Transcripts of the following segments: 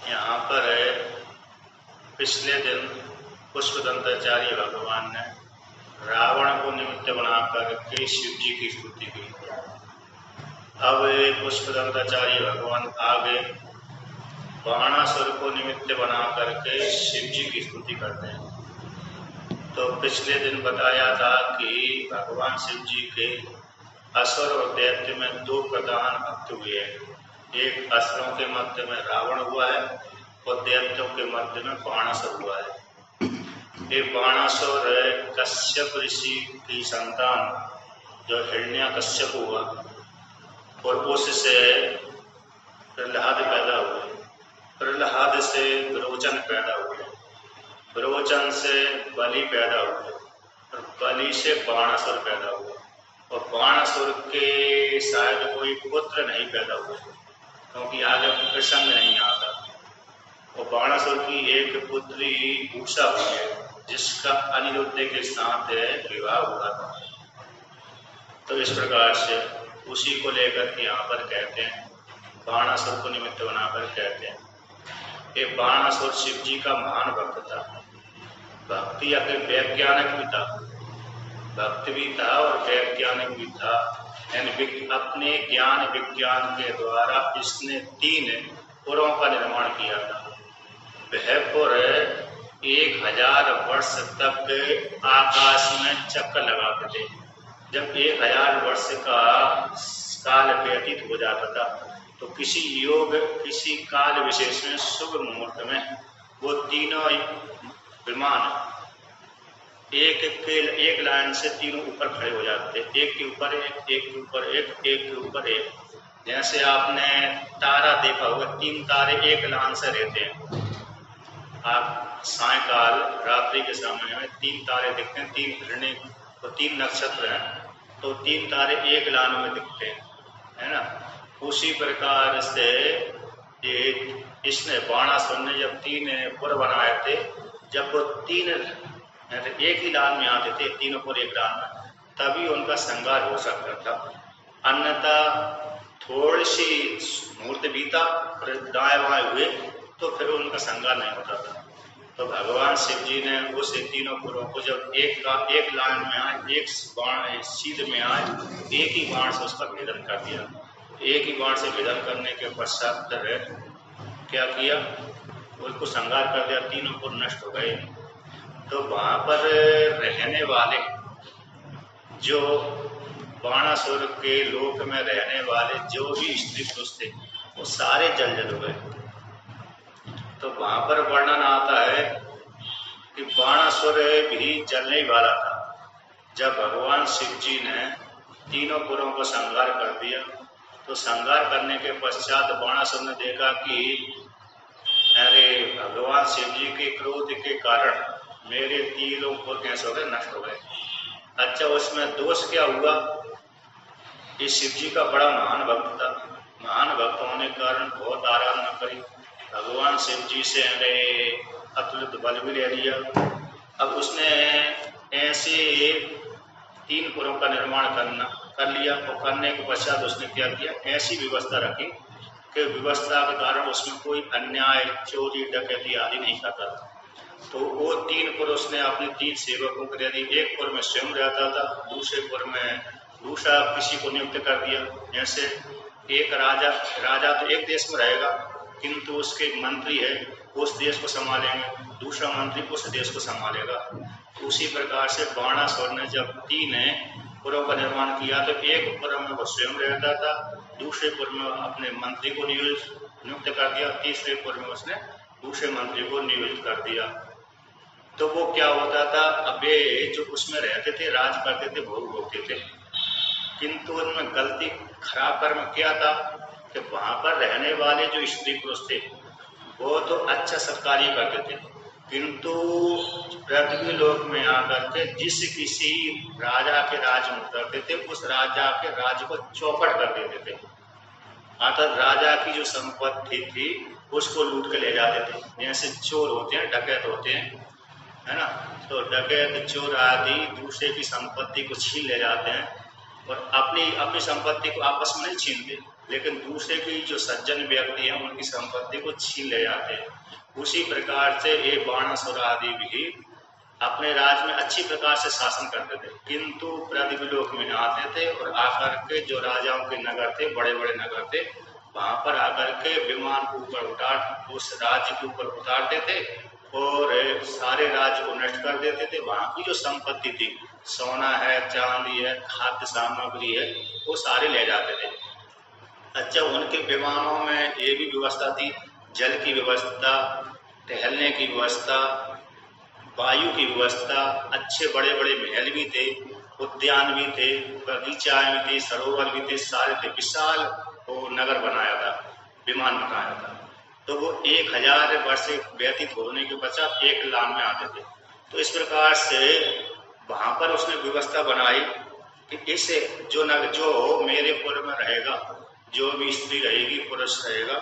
यहाँ पर है, पिछले दिन पुष्पदंताचार्य भगवान ने रावण को निमित्त बनाकर के शिव जी की स्तुति की। अब पुष्पदंताचार्य भगवान आगे बाणासुर को निमित्त बना करके शिव जी की स्तुति करते हैं। तो पिछले दिन बताया था कि भगवान शिव जी के असुर और दैत्य में दो प्रधान भक्त हुए हैं। एक असुरों के मध्य में रावण हुआ है और दैत्यों के मध्य में बाणासुर हुआ है। ये बाणासुर कश्यप ऋषि की संतान जो हिरण्याकश्यप हुआ और उससे प्रहलाद पैदा हुए, प्रहलाद से विरोचन पैदा हुए, विरोचन से बलि पैदा हुए और बलि से बाणासुर पैदा हुआ और बाणासुर के शायद कोई पुत्र नहीं पैदा हुए क्योंकि आगे प्रसंग नहीं आता। और बाणासुर की एक पुत्री उषा हुई है जिसका अनिरुद्ध के साथ विवाह हुआ था। तो इस प्रकार से उसी को लेकर के यहाँ पर कहते हैं, बाणासुर को निमित्त बनाकर कहते हैं। ये बाणासुर शिव जी का महान भक्त था, भक्ति अपने वैज्ञानिक भी था, भक्त भी था और वैज्ञानिक भी था। यानी अपने ज्ञान विज्ञान के द्वारा इसने 3 पुरों का निर्माण किया था। वह पुर 1000 वर्ष तक आकाश में चक्कर लगाते थे। जब 1000 वर्ष का काल व्यतीत हो जाता था तो किसी योग किसी काल विशेष में शुभ मुहूर्त में वो तीनों विमान एक लाइन से तीनों ऊपर खड़े हो जाते थे, एक के ऊपर एक, एक के ऊपर एक, एक के ऊपर एक। जैसे आपने तारा देखा होगा, 3 तारे एक लाइन से रहते हैं। आप सायकाल रात्रि के समय में 3 तारे दिखते हैं, 3 हिरणे और 3 नक्षत्र हैं, तो 3 तारे एक लाइन में दिखते हैं, है ना। उसी प्रकार से इसने बाणासुर ने जब 3 पुर बनाए थे, जब वो 3 एक ही लाइन में आते थे, तीनों पुर एक लाइन में, तभी उनका संहार हो सकता था। अन्यथा थोड़ी सी मुहूर्त बीता दाएं बाएं हुए तो फिर उनका संहार नहीं होता था। तो भगवान शिव जी ने उस तीनों पुरों को जब एक लाइन में आए, एक बाण सीध में आए, एक ही बाण से उसका भेदन कर दिया। एक ही बाण से भेदन करने के पश्चात क्या किया, उसको संहार कर दिया, तीनों पुर नष्ट हो गए। तो वहां पर रहने वाले जो बाणासुर के लोक में रहने वाले जो भी स्त्री पुरुष थे वो सारे जल हो गए। तो वहां पर वर्णन आता है कि बाणासुर भी जलने वाला था। जब भगवान शिव जी ने तीनों पुरों को संहार कर दिया तो संहार करने के पश्चात बाणासुर ने देखा कि अरे भगवान शिव जी के क्रोध के कारण मेरे तीनों पुर कैसे हो गए, नष्ट हो गए। अच्छा, उसमें दोष क्या हुआ? इस शिव जी का बड़ा महान भक्त था, महान भक्त होने के कारण बहुत आराधना करी, भगवान शिव जी से अतुलित बल भी ले लिया। अब उसने ऐसे 3 पुरों का निर्माण कर लिया और करने के पश्चात उसने क्या किया, ऐसी व्यवस्था रखी कि व्यवस्था के कारण उसमें कोई अन्याय चोरी डकैती आदि नहीं करता था। तो वो 3 पुर उसने अपने 3 सेवकों को दे दी। एक पुर में स्वयं रहता था, दूसरे पुर में दूसरा किसी को नियुक्त कर दिया। जैसे एक राजा तो एक देश में रहेगा किंतु उसके मंत्री है उस देश को संभालेंगे, दूसरा मंत्री उस देश को संभालेगा। उसी प्रकार से बाणासुर ने जब 3 पुरों का निर्माण किया तो एक पुर में वो स्वयं रहता था, दूसरे पुर में अपने मंत्री को नियुक्त कर दिया, तीसरे पुर में उसने दूसरे मंत्री को नियुक्त कर दिया। तो वो क्या होता था, अब ये जो उसमें रहते थे राज करते थे, भोग भोगते थे, किंतु उनमें गलती खराब कर्म क्या था कि वहां पर रहने वाले जो स्त्री पुरुष थे वो तो अच्छा सत्कार्य करते थे, किंतु पृथ्वी लोक में आकर के जिस किसी राजा के राज में उतरते थे उस राजा के राज को चौपट कर देते थे। अर्थात राजा की जो संपत्ति थी उसको लूट के ले जाते थे। जैसे चोर होते हैं, डकैत होते हैं, है ना, तो डकैत चोर आदि दूसरे की संपत्ति को छीन ले जाते हैं और अपनी संपत्ति को आपस में नहीं छीनते, लेकिन दूसरे की जो सज्जन व्यक्ति हैं उनकी संपत्ति को छीन ले जाते हैं। उसी प्रकार से ये बाणासुर आदि भी अपने राज्य में अच्छी प्रकार से शासन करते थे, किंतु पृथ्वीलोक में आते थे और आकर के जो राजाओं के नगर थे, बड़े बड़े नगर थे, वहां पर आकर के विमान को ऊपर उतार उस राज्य के ऊपर उतारते थे और सारे राज्य को नष्ट कर देते थे। वहां की जो संपत्ति थी, सोना है, चांदी है, खाद्य सामग्री है, वो सारे ले जाते थे। अच्छा, उनके विमानों में ये भी व्यवस्था थी, जल की व्यवस्था, टहलने की व्यवस्था, वायु की व्यवस्था, अच्छे बड़े बड़े महल भी थे, उद्यान भी थे, बगीचाएं भी थी, सरोवर भी थे, सारे थे। विशाल वो नगर बनाया था, विमान बनाया था। तो वो 1000 वर्ष व्यतीत होने के पश्चात एक लान में आते थे। तो इस प्रकार से वहां पर उसने व्यवस्था बनाई कि इसे जो मेरे पुर में रहेगा, जो भी स्त्री रहेगी, पुरुष रहेगा,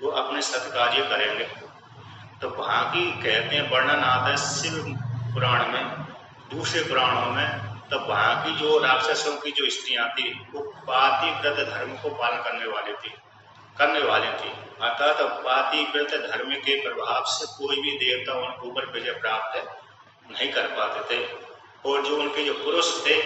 वो अपने सत्कार्य करेंगे। तो वहां की कहते हैं वर्णन आता है शिव पुराण में, दूसरे पुराणों में। तो वहां की जो राक्षसों की जो स्त्रियां थी, वो पातिव्रत धर्म को पालन करने वाली थी। अर्थात तो पातिव्रत धर्म के प्रभाव से कोई भी देवता उनके ऊपर विजय प्राप्त नहीं कर पाते थे। और जो उनके जो पुरुष थे,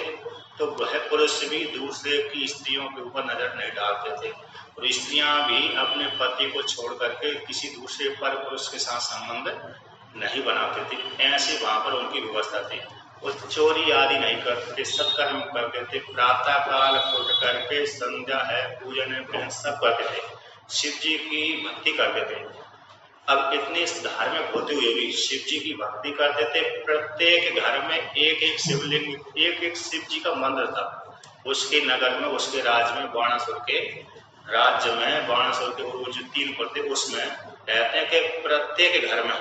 तो वह पुरुष भी दूसरे की स्त्रियों के ऊपर नजर नहीं डालते थे, और स्त्रियां भी अपने पति को छोड़ करके किसी दूसरे पर पुरुष के साथ संबंध नहीं बनाते थे। ऐसे वहां पर उनकी व्यवस्था थी। वो चोरी आदि नहीं करते, सत्कर्म करते थे, प्रातः काल उठ करके संध्या है, पूजन है, सब करते थे, शिव जी की भक्ति करते थे। अब इतने धार्मिक होते हुए भी शिव जी की भक्ति करते थे। प्रत्येक घर में एक एक शिवलिंग, एक एक शिव जी का मंदिर था। उसके नगर में, उसके राज्य में, बाणासुर के राज्य में, बाणासुर के वो जो 3 पुर थे, उसमें कहते हैं कि प्रत्येक घर में,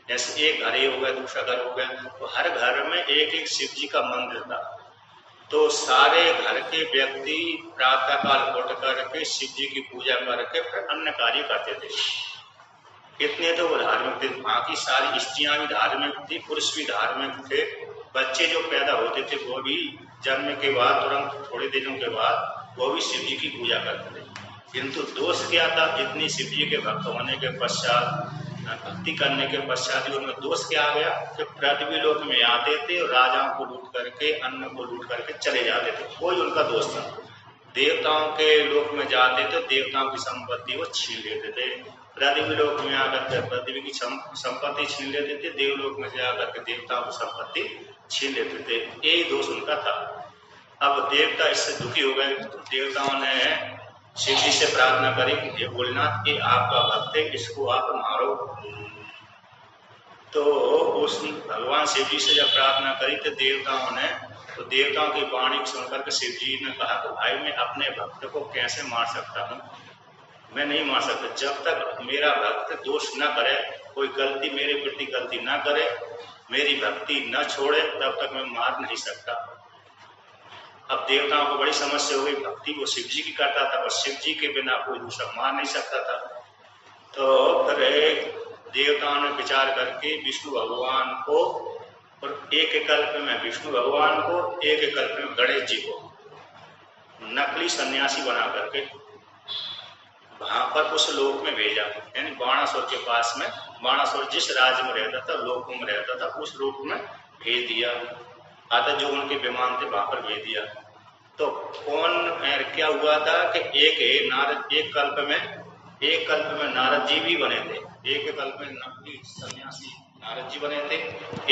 जैसे एक घर ये हो गया, दूसरा घर हो गया, तो हर घर में एक एक शिव जी का मंदिर था। तो सारे घर के व्यक्ति प्रातः काल उठ करके शिव जी की पूजा करके फिर अन्य कार्य करते थे। इतने तो वो धार्मिक थे। वहाँ की सारी स्त्रियां भी धार्मिक थी, पुरुष भी धार्मिक थे। बच्चे जो पैदा होते थे वो भी जन्म के बाद तुरंत थोड़े दिनों के बाद वो भी शिव जी की पूजा करते थे। किंतु दोष क्या था, इतनी शिव जी के भक्त होने के पश्चात, भक्ति करने के पश्चात उनमें दोष क्या आ गया कि पृथ्वी लोक में आते थे और राजाओं को लूट करके, अन्न को लूट करके चले जाते थे। कोई उनका दोष था। देवताओं के लोक में जाते थे, देवताओं की संपत्ति वो छीन लेते थे। पृथ्वी लोक में आकर के पृथ्वी की संपत्ति छीन लेते थे, देवलोक में जाकर के देवताओं की संपत्ति छीन लेते थे। यही दोष उनका था। अब देवता इससे दुखी हो गए, तो देवताओं ने शिव जी से प्रार्थना करी कि हे भोलेनाथ, ये आपका भक्त है, इसको आप मारो। तो उस भगवान शिव जी से जब प्रार्थना करी तो देवताओं की वाणी सुनकर के शिव जी ने कहा कि भाई, मैं अपने भक्त को कैसे मार सकता हूँ? मैं नहीं मार सकता। जब तक मेरा भक्त दोष न करे, कोई गलती मेरे प्रति गलती न करे, मेरी भक्ति न छोड़े, तब तक मैं मार नहीं सकता। अब देवताओं को बड़ी समस्या हो गई। भक्ति वो शिव जी की करता था और शिव जी के बिना कोई दूसरा मार नहीं सकता था। तो फिर देवताओं ने विचार करके विष्णु भगवान को, और एक कल्प में विष्णु भगवान को, एक कल्प में गणेश जी को नकली सन्यासी बना करके वहां पर उस लोक में भेजा। यानी बाणासुर के पास में, बाणासुर जिस राज्य में रहता था, लोक में रहता था, उस लोक में भेज दिया। अतः जो उनके विमान थे वहां पर भेज दिया। तो क्या हुआ था कि एक कल्प में नारद जी भी बने थे। एक कल्प में नकली सन्यासी नारद जी बने थे,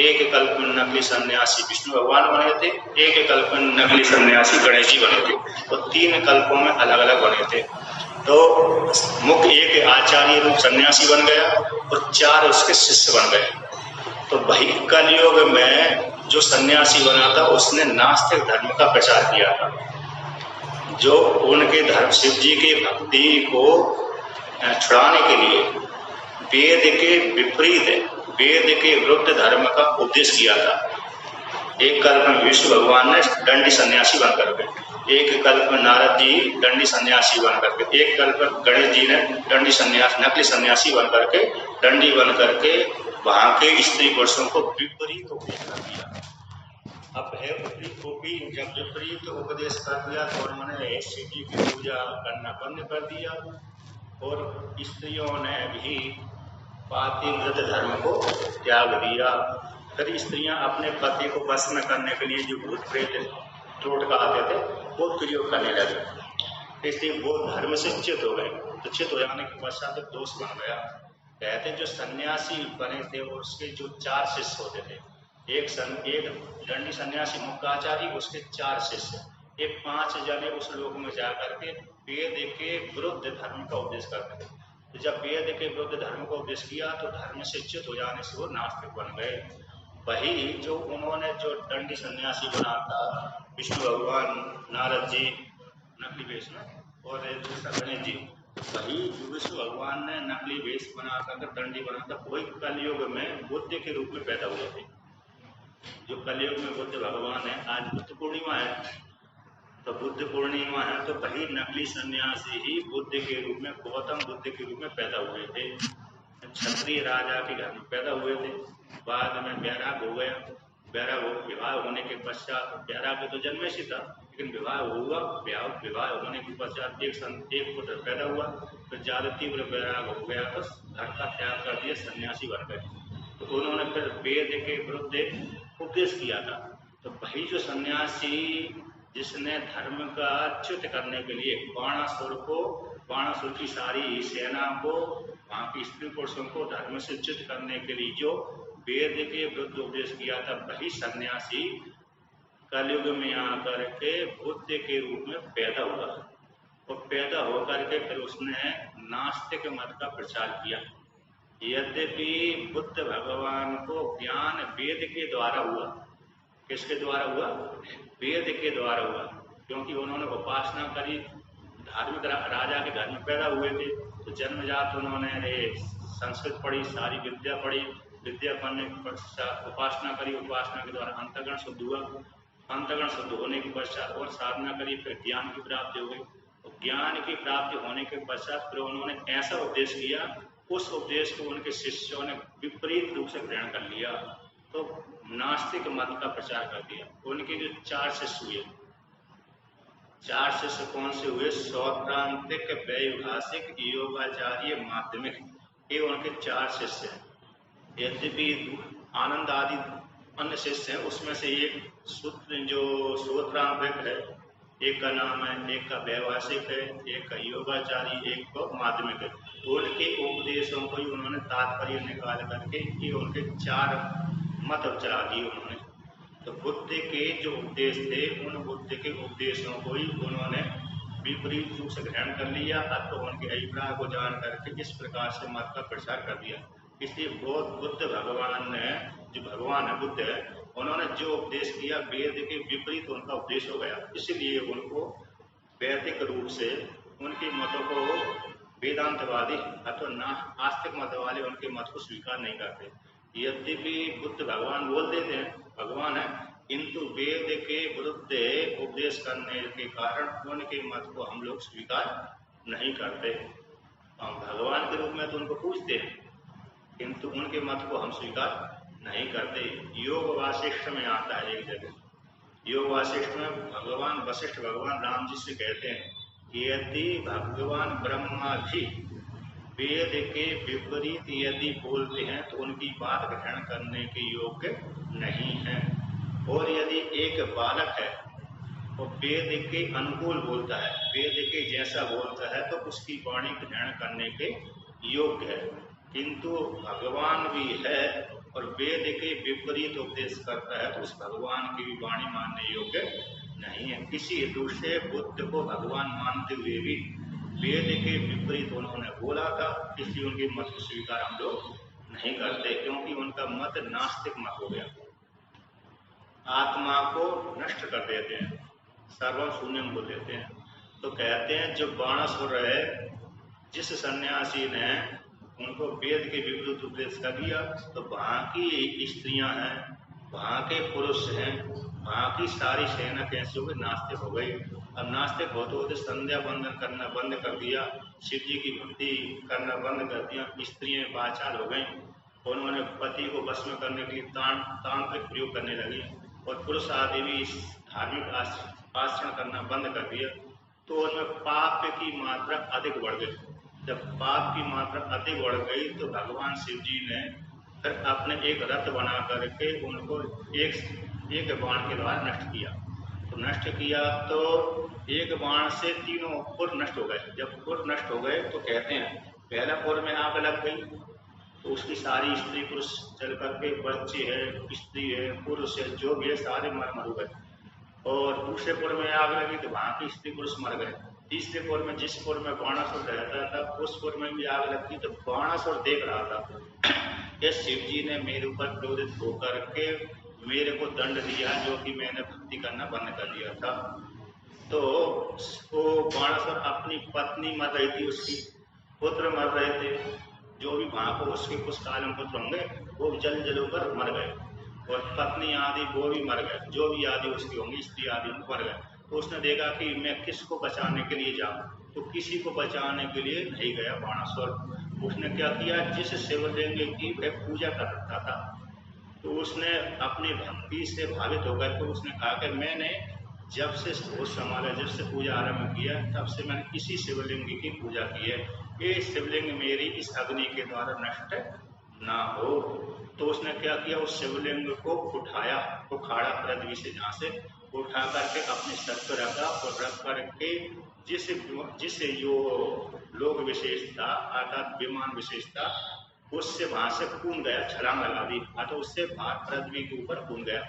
एक कल्प में नकली सन्यासी विष्णु भगवान बने थे, एक कल्प में नकली सन्यासी गणेश जी बने थे। तो 3 कल्पों में अलग अलग बने थे। तो मुख्य एक आचार्य रूप सन्यासी बन गया और 4 उसके शिष्य बन गए। तो वही कलयुग में जो सन्यासी बना था, उसने नास्तिक धर्म का प्रचार किया था, जो उनके धर्म शिव जी की भक्ति को छुड़ाने के लिए वेद के विपरीत, वेद के विरुद्ध धर्म का उपदेश किया था। एक कल्प में विष्णु भगवान ने दंडी सन्यासी बन करके, एक कल्प में नारद जी दंडी सन्यासी बन करके, एक कल्प में गणेश जी ने दंडी सन्यासी, नकली सन्यासी बन करके, दंडी बन करके वहां के स्त्री पुरुषों को विपरीत उपदेश कर दिया। अब है जब विपरीत उपदेश कर दिया तो उन्होंने शिव जी की पूजा करना बंद कर दिया और स्त्रियों ने भी पातिव्रत धर्म को त्याग दिया। फिर स्त्रियां अपने पति को बस में करने के लिए जो भूत प्रेत टोटका आते थे वो प्रयोग करने लगे, इसलिए वो धर्म से च्युत हो गए। तो च्युत हो जाने के पश्चात दोष बन गया। कहते जो सन्यासी बने थे उसके जो 4 शिष्य होते थे, एक दंडी सन्यासी मुक्ताचारी, उसके 4 शिष्य, ये 5 जने उस लोक में जाकर के वेद के विरुद्ध धर्म का उपदेश करते थे। तो जब वेद के विरुद्ध धर्म का उपदेश किया तो धर्म से च्युत हो जाने से वो नास्तिक बन गए। वही जो उन्होंने जो दंडी सन्यासी बना था विष्णु भगवान, नारद जी नकली वेश में और दूसरा गणेश जी, वही विष्णु भगवान ने नकली वेश बनाकर दंडी बना था, वही कलयुग में बुद्ध के रूप में पैदा हुए थे। जो कलयुग में बुद्ध भगवान है, आज बुद्ध पूर्णिमा है, तो बुद्ध पूर्णिमा है तो वही नकली सन्यासी ही बुद्ध के रूप में, गौतम बुद्ध के रूप में पैदा हुए थे। क्षत्रिय राजा के घर में पैदा हुए थे, बाद में बैराग हो गया। बैराग विवाह होने के पश्चात, बैराग तो जन्मे से था लेकिन विवाह हुआ, विवाह होने के पश्चात एक पुत्र पैदा हुआ, फिर ज्यादा तीव्र बैराग हो गया तो घर का त्याग कर दिया, सन्यासी बन गए। तो उन्होंने फिर वेद के विरुद्ध उपदेश किया था। तो वही जो सन्यासी जिसने धर्म का च्युत करने के लिए बाणासुर की सारी सेना को, वहां की स्त्री पुरुषों को धर्म से च्युत करने के लिए जो वेद के विरुद्ध उपदेश किया था, वही सन्यासी कलयुग में आकर के बुद्ध के रूप में पैदा हुआ और पैदा होकर के फिर उसने नास्तिक मत का प्रचार किया। यद्यपि बुद्ध भगवान को ज्ञान वेद के द्वारा हुआ, किसके द्वारा हुआ? वेद के द्वारा हुआ, क्योंकि उन्होंने उपासना करी, धार्मिक राजा के घर में पैदा हुए थे, तो जन्मजात उन्होंने संस्कृत पढ़ी, सारी विद्या पढ़ी, विद्या पढ़ने के पश्चात उपासना करी, उपासना के द्वारा अंतःकरण शुद्ध हुआ, अंतःकरण शुद्ध होने के पश्चात और साधना करी, फिर ज्ञान की प्राप्ति हो गई। तो ज्ञान की प्राप्ति होने के पश्चात फिर उन्होंने ऐसा उपदेश किया, उस उपदेश को उनके शिष्यों ने विपरीत रूप से ग्रहण कर लिया, तो नास्तिक मत का प्रचार कर दिया। उनके जो 4 शिष्य हुए, 4 शिष्य कौन से हुए? सौत्रांतिक, वैभाषिक, योगाचार्य, माध्यमिक, ये उनके 4 शिष्य हैं। यद्यपि आनंद आदि अन्य शिष्य हैं, उसमें से एक जो सौत्रांतिक है, एक का नाम है, एक का वैभाषिक है, एक का योगाचारी, एक को माध्यमिक है। उनके उपदेशों को ही उन्होंने तात्पर्य निकाल करके ये उनके 4 मत चला दिए उन्होंने। तो बुद्ध के जो उपदेश थे, उन बुद्ध के उपदेशों को ही उन्होंने विपरीत रूप से ग्रहण कर लिया, तो उनके अभिप्राय को जान करके इस प्रकार से मत का प्रचार कर दिया। इसलिए बुद्ध भगवान ने, जो भगवान है बुद्ध है, उन्होंने जो उपदेश किया वेद के विपरीत उनका उपदेश हो गया, इसलिए उनको वैदिक रूप से उनके मतों को वेदांतवादी अथवा आस्तिक मत वाले उनके मत को स्वीकार नहीं करते। यद्यपि बुद्ध भगवान बोल देते हैं भगवान है, किंतु वेद के विरुद्ध उपदेश करने के कारण उनके मत को हम लोग स्वीकार नहीं करते। हम भगवान के रूप में तो उनको पूजते हैं, किंतु उनके मत को हम स्वीकार नहीं करते। योग वासिष्ठ में आता है एक जगह, योग वासिष्ठ में भगवान वशिष्ठ भगवान राम जी से कहते हैं कि यदि भगवान ब्रह्मा भी वेद के विपरीत यदि बोलते हैं तो उनकी बात ग्रहण करने के योग्य नहीं है, और यदि एक बालक है और वेद के अनुकूल बोलता है, वेद के जैसा बोलता है, तो उसकी वाणी ग्रहण करने के योग्य है। किंतु भगवान भी है और वेद के विपरीत उपदेश करता है, तो उस भगवान की भी वाणी मानने योग्य नहीं है। किसी हेतु से बुद्ध को भगवान मानते हुए भी वेद के विपरीत उन्होंने बोला था, इसलिए उनके मत को स्वीकार हम लोग नहीं करते, क्योंकि उनका मत नास्तिक मत हो गया। आत्मा को नष्ट कर देते हैं, सर्वम शून्यम बोल देते हैं। तो कहते हैं जो बाणासुर है, जिस सन्यासी ने उनको वेद के विपरीत उपदेश कर दिया, तो वहां की स्त्रियां हैं, वहां के पुरुष हैं, वहां की सारी सेना कैसे हो गई? नास्तिक हो गई। अब नास्तिक होते होते संध्या बंदन करना बंद कर दिया, शिव जी की भक्ति करना बंद कर दिया, स्त्रियां पाचार हो गई, उन्होंने पति को वश में करने के लिए तांत्रिक प्रयोग करने लगी, और पुरुष आदि भी धार्मिक आचरण करना बंद कर दिया, तो उनमें पाप की मात्रा अधिक बढ़ गई। जब पाप की मात्रा अधिक बढ़ गई तो भगवान शिव जी ने फिर अपने एक रथ बना करके उनको एक बाण के द्वारा नष्ट किया। तो नष्ट किया तो एक बाण से तीनों पुर नष्ट हो गए। जब पुर नष्ट हो गए तो कहते हैं पहला पुर में आग लग गई तो उसकी सारी स्त्री पुरुष चल करके, बच्चे है, स्त्री है, पुरुष है, जो भी है सारे मर गए। और दूसरे पुर में आग लगी तो वहां के स्त्री पुरुष मर गए। तीसरे पुर में, जिस पुर में बाणासुर रहता था, उस पुर में भी आग लगती तो बाणासुर देख रहा था ये शिव जी ने मेरे ऊपर क्रोधित होकर के मेरे को दंड दिया, जो कि मैंने भक्ति करना बंद कर दिया था। तो वो बाणासुर अपनी पत्नी मर रही थी, उसकी पुत्र मर रहे थे, जो भी वहां को उसके कुछ कालम पुत्र होंगे वो जल होकर मर गए, और पत्नी आदि वो भी मर गए, जो भी आदि उसकी होंगी स्त्री आदि मर गए। तो उसने देखा कि मैं किसको बचाने के लिए जाऊं, तो किसी को बचाने के लिए नहीं गया बाणासुर। उसने क्या किया, जिस शिवलिंग की वह पूजा कर रखा था, तो उसने अपनी भक्ति से भावित होकर तो उसने कहा कि मैंने जब से होश संभाला, जब से पूजा आरंभ किया, तब से मैंने इसी शिवलिंग की पूजा की है, ये शिवलिंग मेरी इस अग्नि के द्वारा नष्ट ना हो। तो उसने क्या किया, उस शिवलिंग को उठाया, उखाड़ा पृथ्वी से, जहाँ से उठा करके अपने सर पर रखा, और रख करके जिस जो लोक विशेष था अर्थात विमान विशेष था, उससे वहां से कूद गया, छलांग लगा दी, तो उससे बाहर पृथ्वी के ऊपर कूद गया,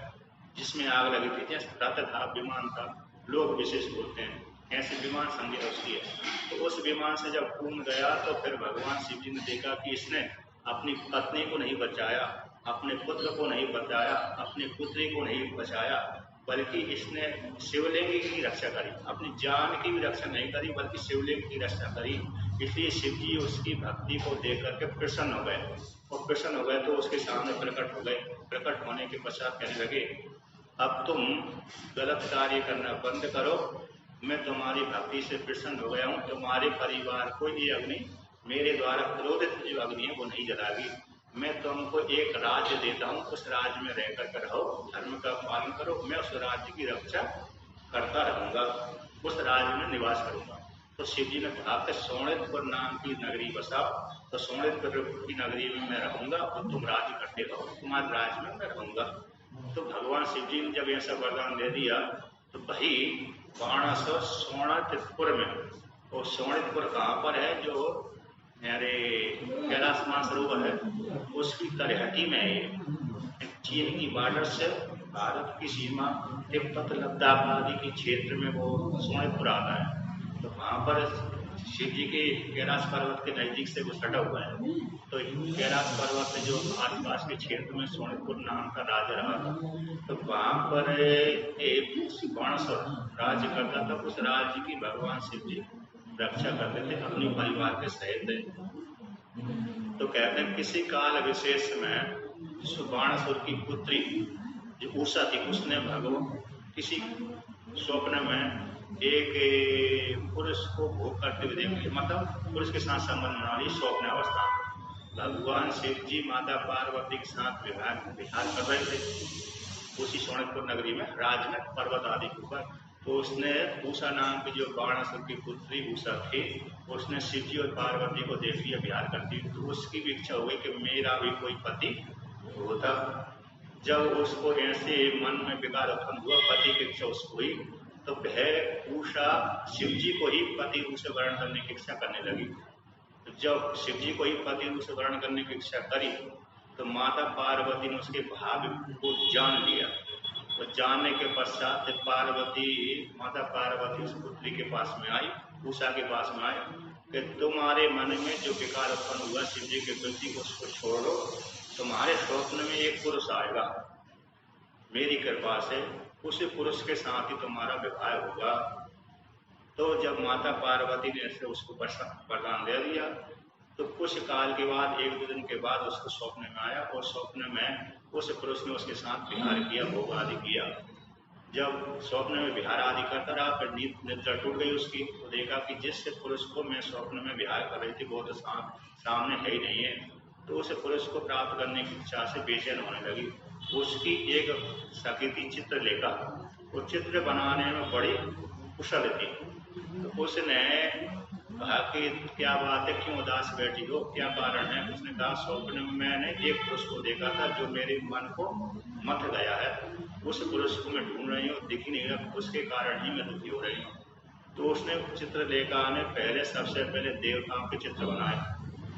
जिसमें आग लगी थी। जैसे रथ था, विमान था, लोग विशेष बोलते हैं, ऐसे विमान संज्ञा उसकी है। तो उस विमान से जब कूद गया तो फिर भगवान शिव जी ने देखा कि इसने अपनी पत्नी को नहीं बचाया, अपने पुत्र को नहीं बचाया, अपनी पुत्री को नहीं बचाया, बल्कि इसने शिवलिंग की रक्षा करी, अपनी जान की भी रक्षा नहीं करी बल्कि शिवलिंग की रक्षा करी। इसलिए शिव जी उसकी भक्ति को देख करके प्रसन्न हो गए, और प्रसन्न हो गए तो उसके सामने प्रकट हो गए। प्रकट होने के पश्चात कहने लगे, अब तुम गलत कार्य करना बंद करो, मैं तुम्हारी भक्ति से प्रसन्न हो गया हूँ, तुम्हारे परिवार को ये अग्नि, मेरे द्वारा क्रोधित जो अग्नि है वो नहीं जलाएगी। मैं तुमको एक राज्य देता हूँ, उस राज्य में रह कर रहो, धर्म का पालन करो, मैं उस राज्य की रक्षा करता रहूंगा, उस राज्य में निवास करूंगा। तो शिव जी ने कहा कि सोनितपुर नाम की नगरी बसाओ, तो सोनितपुर की नगरी में मैं रहूंगा और तुम राज्य करते रहो, तुम्हारे राज्य में मैं रहूंगा। तो भगवान शिव जी ने जब ऐसा वरदान दे दिया तो भाई बाणासुर सोनितपुर में, और सोनितपुर कहाँ पर है, जो मेरे कैलाश मानसरोवर है उसकी तलहटी में है। चीन की बॉर्डर से भारत की सीमा तिब्बत लद्दाख आदि के क्षेत्र में वो सोनितपुर आता है। तो वहाँ पर शिव जी के कैलाश पर्वत के नजदीक से वो सटा हुआ है। तो कैलाश पर्वत से जो आसपास के क्षेत्र में सोनितपुर नाम का राज्य रहा था, तो वहाँ पर एक बाणासुर राज्य करता था। उस राज्य की भगवान शिव जी रक्षा करते थे अपने परिवार के सहित। तो कहते हैं किसी काल विशेष में बाणासुर की पुत्री जो उषा थी, उसने भगवान किसी स्वप्न में एक पुरुष को भोग करते हुए देख लिया, मतलब पुरुष के साथ संबंध बना ली स्वप्न अवस्था। भगवान शिव जी माता पार्वती के साथ विहार कर रहे थे उसी सोनितपुर नगरी में, राज में, पर्वत आदि के ऊपर। तो उसने उषा नाम की जो बाणासुर की पुत्री उषा थी, उसने शिव जी और पार्वती को देख लिया विहार करती, तो उसकी भी इच्छा हो गई कि मेरा भी कोई पति होता। जब उसको ऐसे मन में विकार उत्पन्न हुआ, पति की इच्छा उसको हुई, तो वह उषा शिव जी को ही पति रूप से वर्ण करने की इच्छा करने लगी। तो जब शिव जी को ही पति रूप से वर्ण करने की इच्छा करी तो माता पार्वती ने उसके भाग्य को जान लिया। तो जानने के पश्चात माता पार्वती उस पुत्री के पास में आई, उषा के पास में आई कि तुम्हारे मन में जो विकार उत्पन्न हुआ शिव जी के प्रति उसको छोड़ दो, तुम्हारे स्वप्न में एक पुरुष आएगा, मेरी कृपा से उसी पुरुष के साथ ही तुम्हारा विवाह होगा। तो जब माता पार्वती ने ऐसे उसको वरदान दे दिया तो कुछ काल के बाद, एक दो दिन के बाद उसको स्वप्न में आया, और स्वप्न में उस पुरुष ने उसके साथ विहार किया, भोग आदि किया। जब स्वप्न में विहार आदि करता रहा, फिर निद्रा टूट गई उसकी, तो देखा कि जिस पुरुष को मैं स्वप्न में विहार कर रही थी वो तो सामने है ही नहीं है। तो उस पुरुष को प्राप्त करने की इच्छा से बेचैन होने लगी। उसकी एक सखी थी चित्रलेखा। वो चित्र बनाने में बड़ी कुशल थी। तो उसने कहा कि क्या बात है, क्यों उदास बैठी हो, क्या कारण है? उसने कहा स्वप्न में मैंने एक पुरुष को देखा था जो मेरे मन को मथ गया है। उस पुरुष को मैं ढूंढ रही हूँ, दिख ही नहीं रहा, उसके कारण ही मैं दुखी हो रही हूँ। तो उसने चित्रलेखा ने पहले सबसे पहले देवताओं के चित्र बनाए।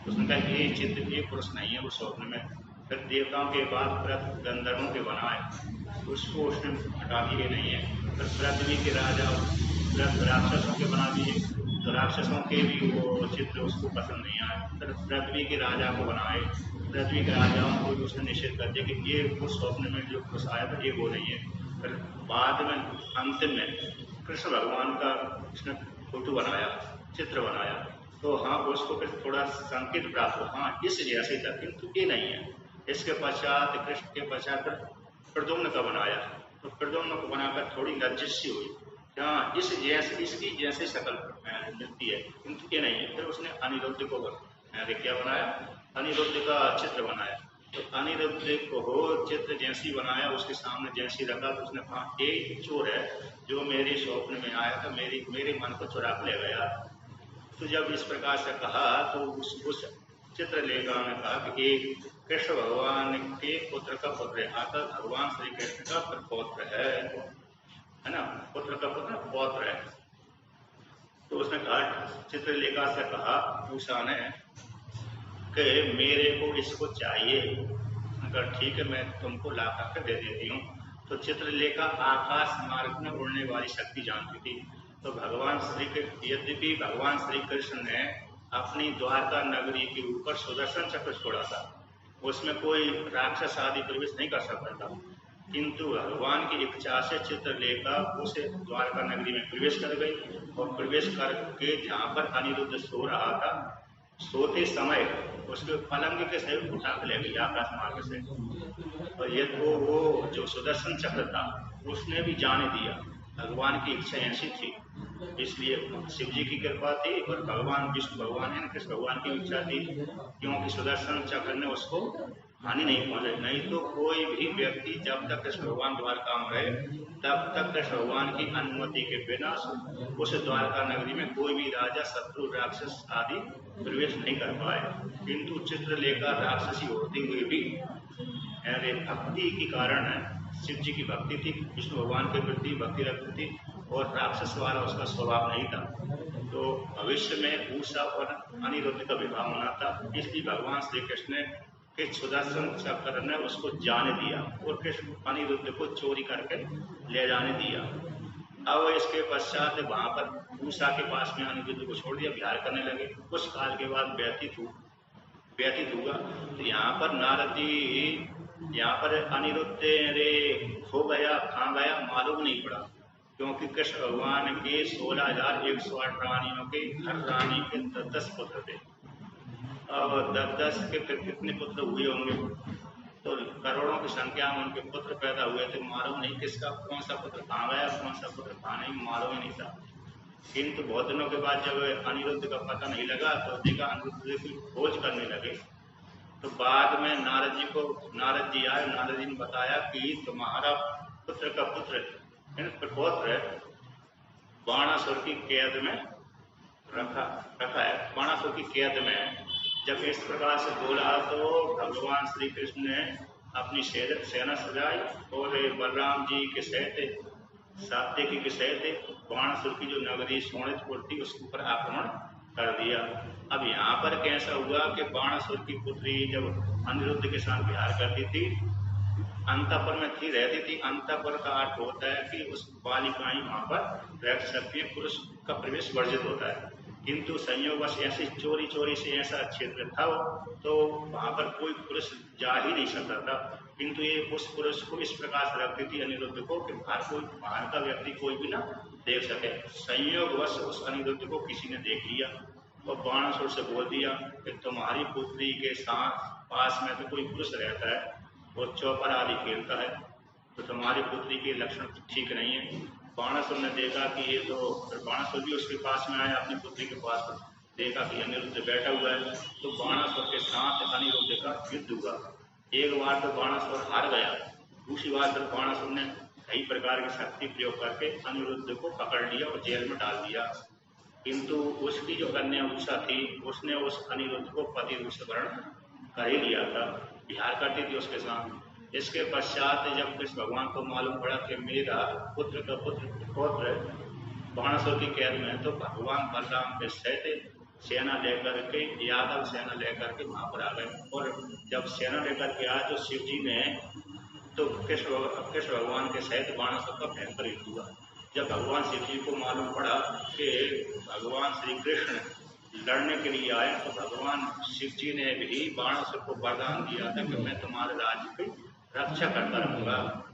उसने कहा कि ये चित्र ये पुरुष नहीं है वो स्वप्न में। फिर देवताओं के बाद गंधर्वों के बनाए, उसको उसने हटा दिए नहीं है। फिर पृथ्वी के राजा राक्षसों के बना दिए, तो राक्षसों के भी वो चित्र उसको पसंद नहीं आए। फिर पृथ्वी के राजा को बनाए, पृथ्वी के राजाओं को भी उसने निषेध कर दिया कि ये वो स्वप्न में जो पुरुष आया था ये वो नहीं है। फिर बाद में अंतिम में कृष्ण भगवान का उसने फोटो बनाया, चित्र बनाया। तो हाँ, उसको फिर थोड़ा संकेत प्राप्त हो, हाँ इस जैसे था, किंतु ये नहीं है। इसके पश्चात कृष्ण के पश्चात प्रद्युम्न का बनाया, तो प्रद्युम्न को बनाकर थोड़ी लज्जित सी हुई, हाँ इस जैसे इसकी जैसे शक्ल मिलती है, किंतु ये नहीं है। फिर उसने अनिरुद्ध को क्या बनाया, अनिरुद्ध का चित्र बनाया। तो अनिरुद्ध को चित्र जैसी बनाया, उसके सामने जैसी रखा, तो उसने कहा ये चोर है जो मेरे स्वप्न में आया था, मेरे मन को चुरा ले गया। तो जब इस प्रकार से कहा तो उस चित्रलेखा ने कहा कि एक कृष्ण भगवान के पुत्र का पुत्र है, अतः भगवान श्री कृष्ण का प्रपौत्र है ना, पुत्र का पुत्र पौत्र है। तो उसने कहा, चित्रलेखा से कहा उषा ने कि मेरे को इसको चाहिए। अगर ठीक है, मैं तुमको ला करके दे देती हूँ। तो चित्रलेखा आकाश मार्ग में उड़ने वाली शक्ति जानती थी। तो भगवान श्री यद्यपि भगवान श्री कृष्ण ने अपनी द्वारका नगरी के ऊपर सुदर्शन चक्र छोड़ा था, उसमें कोई राक्षस आदि प्रवेश नहीं कर सकता था, किंतु भगवान की इच्छा से चित्रलेखा उस द्वारका नगरी में प्रवेश कर गई। और प्रवेश करके जहाँ पर अनिरुद्ध सो रहा था, सोते समय उसके पलंग के से उठा ले गई आकाश मार्ग से। और ये तो वो जो सुदर्शन चक्र था उसने भी जाने दिया, भगवान की इच्छा ऐसी थी। इसलिए शिव जी की कृपा थी और भगवान विष्णु भगवान है कृष्ण भगवान की इच्छा थी, क्योंकि सुदर्शन चक्र ने उसको हानि नहीं पहुंचाई। नहीं तो कोई भी व्यक्ति जब तक कृष्ण भगवान द्वारका में रहे तब तक कृष्ण भगवान की अनुमति के बिना उस द्वारका नगरी में कोई भी राजा, शत्रु, राक्षस आदि प्रवेश नहीं कर पाए। किंतु चित्रलेखा राक्षसी होते हुए भी अरे भक्ति के कारण शिव जी की भक्ति थी, विष्णु भगवान के प्रति भक्ति रखती थी, और राक्षस वाला उसका स्वभाव नहीं था। तो भविष्य में उषा और अनिरुद्ध का विवाह होना था, इसलिए भगवान श्री कृष्ण के सुदर्शन चक्र ने उसको जाने दिया और कृष्ण अनिरुद्ध को चोरी करके ले जाने दिया। अब इसके पश्चात वहां पर उषा के पास में अनिरुद्ध को छोड़ दिया, विहार करने लगे। कुछ काल के बाद व्यतीत हुआ तो यहाँ पर नारद जी, यहाँ पर अनिरुद्ध रे हो गया, कहाँ गया मालूम नहीं पड़ा, क्योंकि कृष्ण भगवान के 16,108 रानियों के हर रानी के 10 पुत्र थे। अब 10 के फिर कितने पुत्र हुए होंगे, तो करोड़ों की संख्या में उनके पुत्र पैदा हुए थे। मालूम नहीं किसका कौन सा पुत्र कहाँ गया, कौन सा पुत्र कहाँ नहीं, मालूम ही नहीं था। किंतु बहुत दिनों के बाद जब अनिरुद्ध का पता नहीं लगा तो देखा अनिरुद्ध की खोज करने लगे। तो बाद में नारद जी आए, नारद जी ने बताया कि तुम्हारा पुत्र का पुत्र प्रपौत्र बाणासुर की कैद में रखा है, बाणासुर की कैद में। जब इस प्रकार से बोला तो भगवान श्री कृष्ण ने अपनी सेना सजाई और बलराम जी के सहित, सात्यकी के सहित बाणासुर की जो नगरी सोनितपुर थी उसके ऊपर आक्रमण कर दिया। अब यहाँ पर कैसा हुआ कि बाणासुर की पुत्री जब अनिरुद्ध के साथ विहार करती थी, अंतःपुर में रहती थी। अंतःपुर का अर्थ होता है कि उस बालिकाएं वहां पर रह सकती है, पुरुष का प्रवेश वर्जित होता है। किंतु संयोगवश ऐसी चोरी से ऐसा क्षेत्र था तो वहां पर कोई पुरुष जा ही नहीं सकता था। किंतु ये उस पुरुष को इस प्रकार से रखती थी अनिरुद्ध को कि बाहर का व्यक्ति कोई भी ना देख सके। संयोगवश उस अनिरुद्ध को किसी ने देख लिया और बाणासुर से बोल दिया कि तुम्हारी पुत्री के साथ पास में तो कोई पुरुष रहता है और चौपर आदि खेलता है, तो तुम्हारी पुत्री के लक्षण ठीक नहीं है। बाणासुर ने देखा कि ये तो, बाणासुर भी उसके पास में आया, अपनी पुत्री के पास देखा कि अनिरुद्ध बैठा हुआ है। तो बाणासुर के साथ अनिरुद्ध का युद्ध हुआ। एक बार तो बाणासुर हार गया, दूसरी बात फिर बाणासुर ने कई प्रकार की शक्ति प्रयोग करके अनिरुद्ध को पकड़ लिया और जेल में डाल दिया। किंतु उसकी जो कन्या उषा थी उसने उस अनिरुद्ध को पति रूप से वर्ण कर ही लिया था, विहार करती थी उसके साथ। इसके पश्चात जब कृष्ण भगवान को मालूम पड़ा कि मेरा पुत्र का पुत्र बाणासुर की कैद में, तो भगवान बलराम के सहित सेना लेकर के, यादव सेना लेकर के वहां पर आ गए। और जब सेना लेकर के आए तो शिव जी ने तो कृष्ण भगवान के सहित बाणासुर का भयंकर युद्ध हुआ। जब भगवान शिव जी को मालूम पड़ा कि भगवान श्री कृष्ण लड़ने के लिए आए, तो भगवान शिव जी ने भी बाणासुर को वरदान दिया था कि मैं तुम्हारे राज्य की रक्षा करता रहूंगा।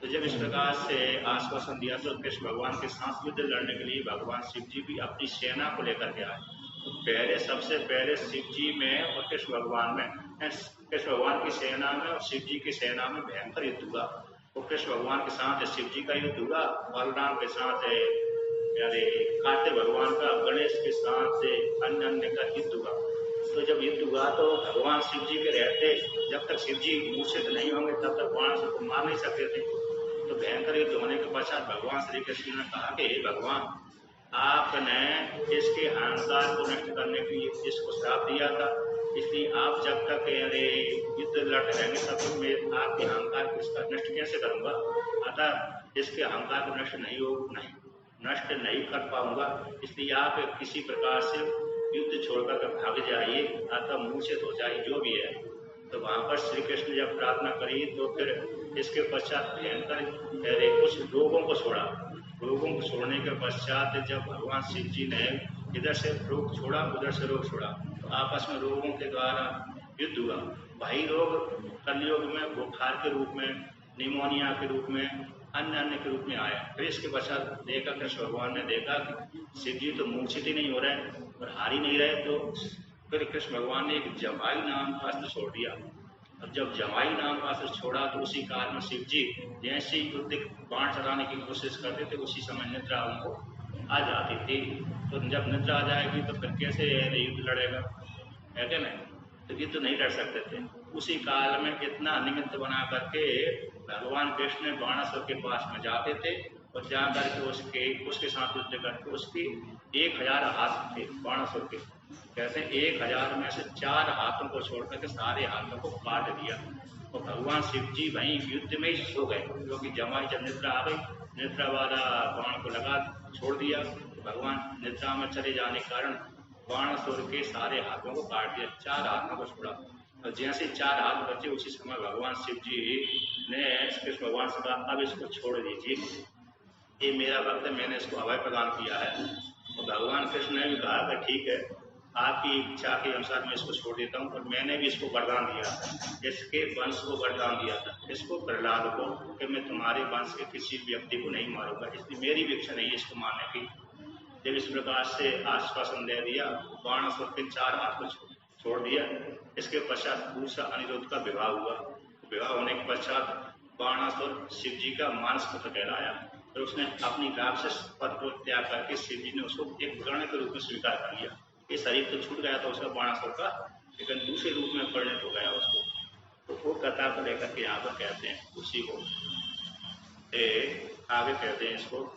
तो जब इस प्रकार से आश्वासन दिया तो कृष्ण भगवान के साथ युद्ध लड़ने के लिए भगवान शिव जी भी अपनी सेना को लेकर के आए। तो सबसे पहले शिव जी में और कृष्ण भगवान में, कृष्ण भगवान की सेना में और शिव जी की सेना में भयंकर युद्ध हुआ। तो कृष्ण भगवान के साथ शिव जी का युद्ध हुआ, बलराम के साथ कार्तिक भगवान का, गणेश के साथ अन्य का युद्ध हुआ। तो जब युद्ध हुआ तो भगवान शिव जी के रहते, जब तक शिव जी मूर्छित नहीं होंगे तब तक बाणासुर को मार नहीं सकते थे। तो भयंकर युद्ध होने के पश्चात भगवान श्री कृष्ण ने कहा कि हे भगवान, आपने इसके अहंकार को नष्ट करने के लिए इसको श्राप दिया था, इसलिए आप जब तक युद्ध लड़ते रहेंगे तब तक मैं आपके अहंकार को इसका नष्ट कैसे करूंगा। अतः इसके अहंकार को नष्ट नहीं कर पाऊंगा, इसलिए आप किसी प्रकार से युद्ध छोड़कर भाग जाइए, अतः मूर्छित हो जाए जो भी है। तो वहां पर श्री कृष्ण जब प्रार्थना करी तो फिर इसके पश्चात भयंकर कुछ रोगों को छोड़ा। रोगों को छोड़ने के पश्चात जब भगवान शिव जी ने इधर से रोग छोड़ा उधर से रोग छोड़ा, तो आपस में रोगों के द्वारा युद्ध हुआ। वही रोग कलयुग में बुखार के रूप में, निमोनिया के रूप में, अन्य के रूप में आया। फिर इसके पश्चात देखा कृष्ण भगवान ने देखा कि शिव जी तो मूर्छित ही नहीं हो रहे और हार ही नहीं रहे, तो फिर कृष्ण भगवान ने एक जमाई नाम का अस्त्र छोड़ दिया। अब जब जमाई नाम का अस्त्र छोड़ा तो उसी काल में शिव जी जैसे ही युद्ध बाण चलाने की कोशिश करते थे उसी समय निद्रा उनको आ जाती थी। तो जब निद्रा आ जाएगी तो फिर कैसे युद्ध लड़ेगा, है क्या नहीं? तो युद्ध नहीं लड़ सकते थे। उसी काल में इतना निमित्त बना करके भगवान कृष्ण बाणासुर के पास में जाते थे और जा करके उसके साथ युद्ध करके उसकी 1000 हाथ थे बाणासुर के, कहते हैं 1000 में से 4 हाथों को छोड़ करके सारे हाथों को काट दिया। तो भगवान शिव जी वहीं युद्ध में ही सो गए, क्योंकि जमाई जब निद्रा आ गई, निद्रा वाला बाण को लगा छोड़ दिया, तो भगवान निद्रा में चले जाने के कारण बाणासुर के सारे हाथों को काट दिया, 4 हाथों को छोड़ा। और जैसे 4 हाथ बचे उसी समय भगवान शिव जी ने कृष्ण भगवान से कहा अब इसको छोड़ दीजिए, ये मेरा भक्त है, मैंने इसको अभय प्रदान किया है। और भगवान कृष्ण ने भी कहा कि ठीक है, आपकी इच्छा के अनुसार मैं इसको छोड़ देता हूँ। और मैंने भी इसको वरदान दिया था, इसके वंश को वरदान दिया था, इसको प्रहलाद को, कि मैं तुम्हारे वंश के किसी व्यक्ति को नहीं मारूंगा, इसलिए मेरी भी इच्छा नहीं है इसको मारने की। जब इस प्रकार से आश्वासन दे दिया, बाणासुर के 4 हाथ को छोड़ दिया। इसके पश्चात दूसरा अनिरुद्ध का विवाह हुआ। विवाह होने के पश्चात बाणासुर शिव जी का मानस पुत्र कहलाया। तो उसने अपनी राक्षस पद को त्याग करके शिव जी ने उसको एक गण के रूप में स्वीकार कर लिया। ये शरीर तो छूट गया था उसका बाणासुर का, लेकिन दूसरे रूप में परिणत हो गया उसको। तो वो कथा को लेकर के यहाँ पर कहते हैं उसी को आगे कहते हैं इसको,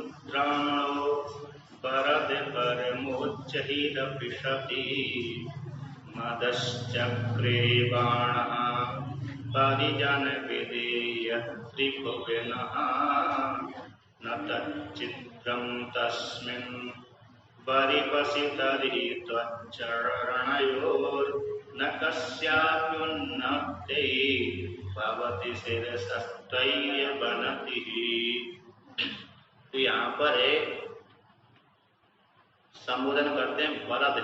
यद्राणो परद परमोच्चैरपिशति मदश्चक्रे बाणः परिजन विधेय त्रिभुवनः न तच्चित्रं तस्मिन् परिपसितरि त्वच्चरणयोर्न कस्याप्युन्नते भवति शिरसस्त्वय्य बनतिः। तो यहाँ पर संबोधन करते हैं वरद,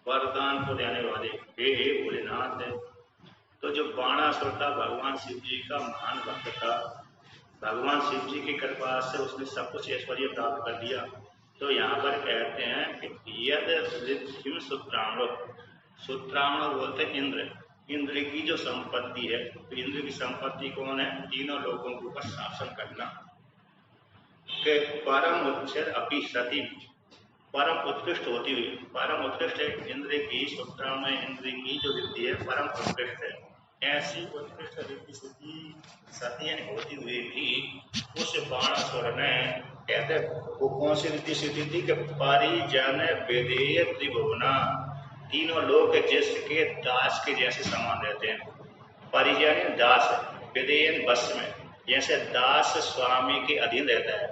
वरदान को देने वाले, हे भोलेनाथ। तो जो बाणासुर था भगवान शिव जी का महान भक्त था, भगवान शिव जी की कृपा से उसने सब कुछ ऐश्वर्य प्राप्त कर लिया। तो यहाँ पर कहते हैं कि यद ऋद्धिम सूत्राणो, सूत्राणो बोलते इंद्र, इंद्र की जो संपत्ति है, तो इंद्र की संपत्ति कौन है? तीनों लोगों के ऊपर शासन करना। के परम उच्चर अपि सती, परम उत्कृष्ट होती हुई, परम उत्कृष्ट है इंद्र की सुत्रा में, इंद्र की जो रिद्धि है परम उत्कृष्ट है। ऐसी उत्कृष्ट रिद्धि सिद्धि सती होती हुई भी उस बाणासुर ने, कहते वो कौन सी रिद्धि सिद्धि थी कि परिजन विधेय त्रिभुवना, तीनों लोग जिसके दास के जैसे समान रहते हैं। परिजन दास, विधेयन बस में, जैसे दास स्वामी के अधीन रहता है,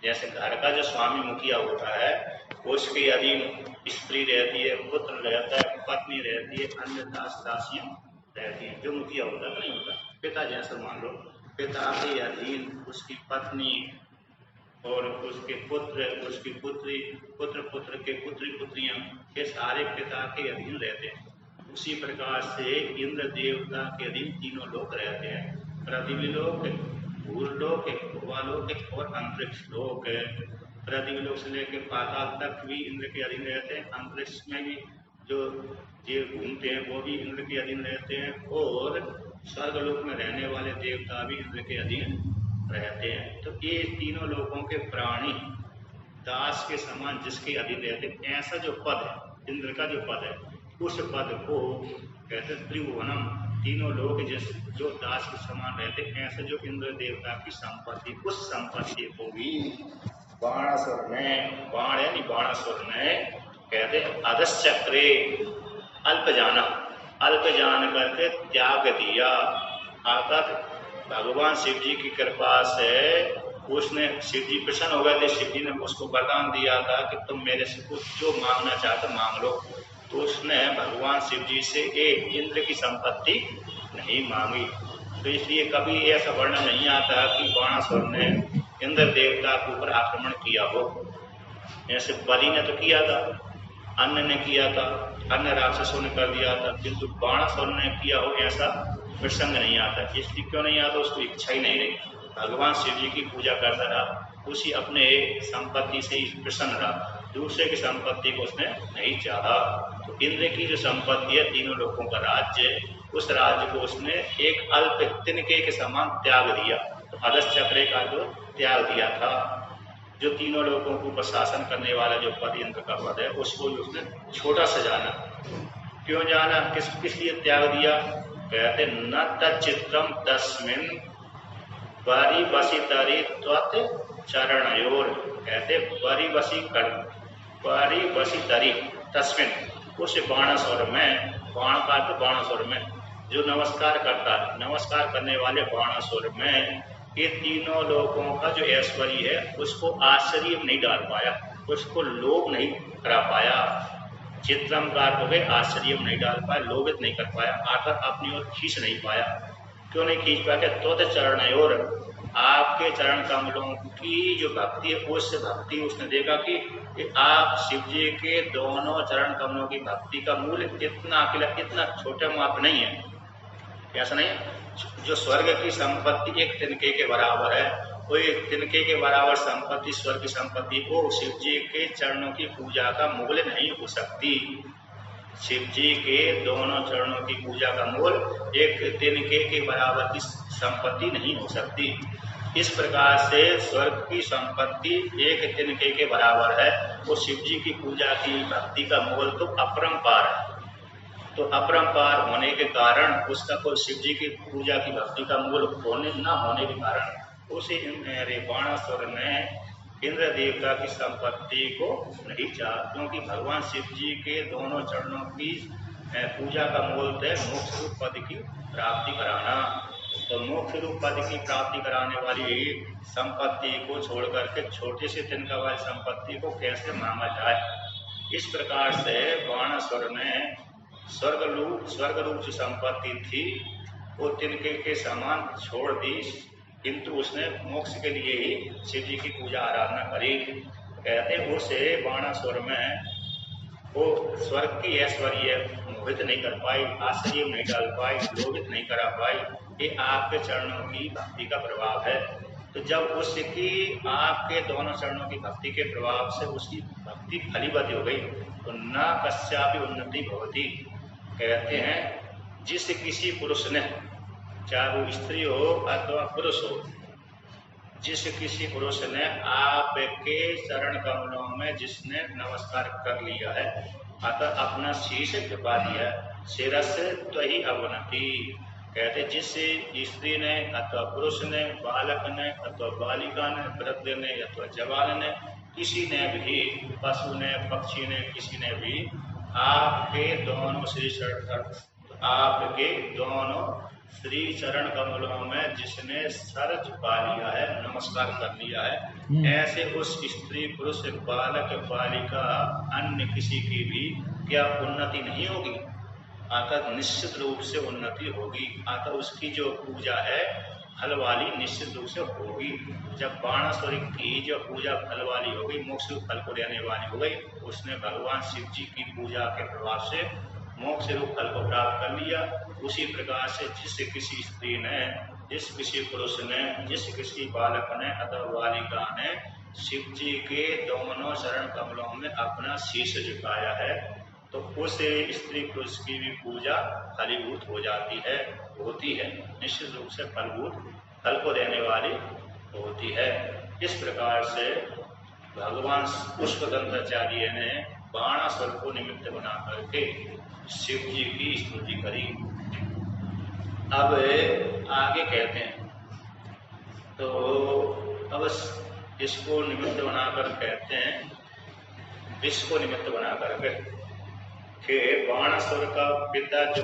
जैसे घर का जो स्वामी मुखिया होता है उसके अधीन स्त्री रहती है, पुत्र रहता है, पत्नी रहती है, अन्य दास दासियां रहती हैं। जो मुखिया होता है नहीं होता, पिता जैसे मान लो, पिता के अधीन उसकी पत्नी और उसके पुत्र, उसकी पुत्री, पुत्र पुत्र के पुत्री पुत्रियां, ये सारे पिता के अधीन रहते हैं। उसी प्रकार से इंद्र देवता के अधीन तीनों लोग रहते हैं, पृथ्वी लोक, भूलोक, भुवालोक और अंतरिक्ष लोक। पृथ्वी लोक से लेकर पाताल तक भी इंद्र के अधीन रहते हैं, अंतरिक्ष में भी जो जीव घूमते हैं वो भी इंद्र के अधीन रहते हैं, और स्वर्गलोक में रहने वाले देवता भी इंद्र के अधीन रहते हैं। तो ये तीनों लोगों के प्राणी दास के समान जिसके अधीन रहते हैं, ऐसा जो पद है इंद्र का, जो पद है उस पद को कहते त्रिभुवनम, तीनों लोग जिस जो दास के समान रहते हैं, ऐसे जो इंद्र देवता की संपत्ति, उस संपत्ति को भी बाणासुर ने, बाण यानी बाणासुर ने कहते अधश्चक्रे अल्प जाना, अल्प जान करके त्याग दिया। आकर भगवान शिव जी की कृपा से उसने, शिव जी प्रसन्न हो गए थे, शिव जी ने उसको वरदान दिया था कि तुम मेरे से कुछ जो मांगना चाहते मांग लो। तो उसने भगवान शिव जी से एक इंद्र की संपत्ति नहीं मांगी। तो इसलिए कभी ऐसा वर्णन नहीं आता कि बाणासुर ने इंद्र देवता के ऊपर आक्रमण किया हो। जैसे बलि ने तो किया था, अन्य ने किया था, अन्य राक्षसों ने कर दिया था, किंतु बाणासुर ने किया हो ऐसा प्रसंग नहीं आता। इसलिए क्यों नहीं आता, उसको इच्छा ही नहीं रही। भगवान शिव जी की पूजा करता रहा, उसी अपने संपत्ति से ही प्रसन्न रहा, दूसरे की संपत्ति को उसने नहीं चाहा। तो इंद्र की जो संपत्ति है, तीनों लोगों का राज्य, उस राज्य को उसने एक अल्प तिनके के समान त्याग दिया। तो अधश्चक्र का जो त्याग दिया था, जो तीनों लोगों को प्रशासन करने वाला जो पद इंद्र का पद है, उसको उसने छोटा सा जाना। क्यों जाना, किस लिए त्याग दिया, कहते न तच्चित्रम तस्मिन परिवसितरि त्वत् चरणयोर, कहते परिवसितरि तस्मिन, उस बाणासुर में, बाण का तो बाणासुर में, जो नमस्कार करता है, नमस्कार करने वाले बाणासुर में ये तीनों लोगों का जो ऐश्वर्य है उसको आश्चर्य नहीं डाल पाया, उसको लोभ नहीं करा पाया। चित्रम का अर्थ हो गए आश्चर्य नहीं डाल पाया, लोभित नहीं कर पाया, आकर अपनी ओर खींच नहीं पाया। क्यों नहीं खींच पाया, त्वत् चरणयोर, आपके चरण कमलों की जो भक्ति है, उस भक्ति उसने देखा कि आप शिव जी के दोनों चरण कमलों की भक्ति का मूल्य इतना अकेला, इतना छोटा माप नहीं है। ऐसा नहीं, जो स्वर्ग की संपत्ति एक तिनके के बराबर है, वो एक तिनके के बराबर संपत्ति, स्वर्ग की संपत्ति को शिव जी के चरणों की पूजा का मूल्य नहीं हो सकती। शिव जी के दोनों चरणों की पूजा का मूल्य एक तिनके के बराबर की संपत्ति नहीं हो सकती। इस प्रकार से स्वर्ग की संपत्ति एक तिनके के बराबर है, वो शिव जी की पूजा की भक्ति का मूल्य तो अपरंपार है। तो अपरंपार होने के कारण उसका कोई शिव जी की पूजा की भक्ति का मूल्य होने न होने के कारण उसे बाणासुर ने इंद्र देवता की संपत्ति को नहीं चाहा, क्योंकि भगवान शिव जी के दोनों चरणों की पूजा का मूल्य है मोक्ष रूप पद की प्राप्ति कराना। तो मोक्ष रूप पद की प्राप्ति कराने वाली संपत्ति को छोड़ करके छोटे से तिनका वाली संपत्ति को कैसे मांगा जाए। इस प्रकार से बाणासुर ने स्वर्ग रूप जो संपत्ति थी वो तिनके के समान छोड़ दी, किंतु उसने मोक्ष के लिए ही शिव जी की पूजा आराधना करी। कहते उसे बाणासुर में वो स्वर्ग की ऐश्वर्य मोहित नहीं कर पाई, आश्चर्य नहीं डाल पाई, लोभित नहीं करा पाई। ये आपके चरणों की भक्ति का प्रभाव है। तो जब उसकी आपके दोनों चरणों की भक्ति के प्रभाव से उसकी भक्ति फलीभूत हो गई तो न कस्यापि उन्नति भवति। कहते हैं जिस किसी पुरुष ने, चाहे वो स्त्री हो अथवा पुरुष हो, जिस किसी पुरुष ने आपके चरण कमलों में जिसने नमस्कार कर लिया है, अतः अपना शीश झुका दिया, शिरस त्वयि अवनति। कहते जिस स्त्री ने अथवा पुरुष ने, बालक ने अथवा बालिका ने, वृद्ध ने अथवा जवान ने, किसी ने भी, पशु ने, पक्षी ने, किसी ने भी आपके दोनों श्री चरण कमलों में जिसने सर झुका लिया है, नमस्कार कर लिया है, ऐसे उस स्त्री, पुरुष, बालक, बालिका, अन्य किसी की भी क्या उन्नति नहीं होगी? अतः निश्चित रूप से उन्नति होगी। अतः उसकी जो पूजा है फल वाली निश्चित रूप से होगी। जब बाणासुर की जो पूजा फल वाली हो गई, मोक्ष रूप फल को देने वाली हो गई, उसने भगवान शिव जी की पूजा के प्रभाव से मोक्ष रूप फल को प्राप्त कर लिया। उसी प्रकार से जिस किसी स्त्री ने, जिस किसी पुरुष ने, जिस किसी बालक ने अथवा बालिका ने शिव जी के दोनों चरण कमलों में अपना शीश झुकाया है, तो उस स्त्री पुरुष की भी पूजा फलीभूत हो जाती है, होती है, निश्चित रूप से फलभूत, फल को देने वाली होती है। इस प्रकार से भगवान पुष्पदंताचार्य ने बाणासुर को निमित्त बना करके शिव जी की स्तुति करी। अब आगे कहते हैं, तो अब इसको निमित्त बनाकर कहते हैं, विष को निमित्त बना करके कि बाणासुर का पिता जो